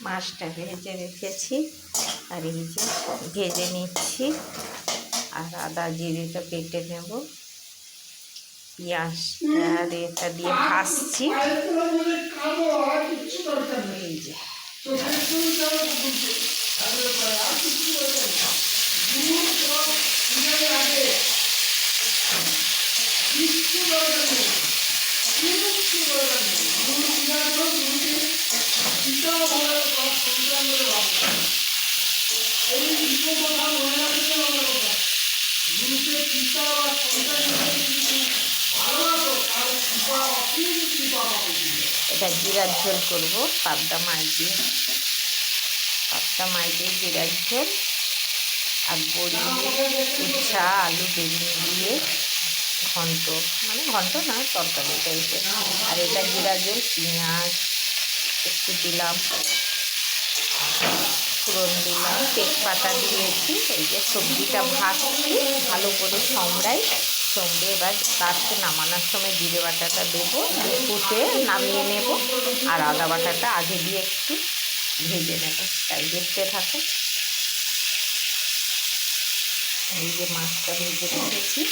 মাছটা ভেজে রেখেছি, আর এই যে ভেজে নিচ্ছি। আর আদা জিরেটা বেটে নেব, পেঁয়াজটা আর এটা দিয়ে ভাজছি। এই যে এটা জিরার ঝোল করবো, পাবদা মাছ দিয়ে জিরার ঝোল। আর বড়ি, উচ্ছা, আলু, বেগুন দিয়ে ঘন্ট, মানে ঘন্ট না, তরকারি টাইপের। আর এটা জিরা ঝোল, পেঁয়াজ একটু দিলাম, ফোড়ন দিলাম, তেজপাতা দিয়েছি। এই যে সবজিটা ভাজছি ভালো করে সমড়ে এবার লাস্টে নামানোর সময় জিরে বাটাটা দেবো, ফুটে নামিয়ে নেব। আর আদা বাটাটা আগে দিয়ে একটু ভেজে নেব। তাই দেখতে থাকো। এই যে মাছটা ভেজে রেখেছি।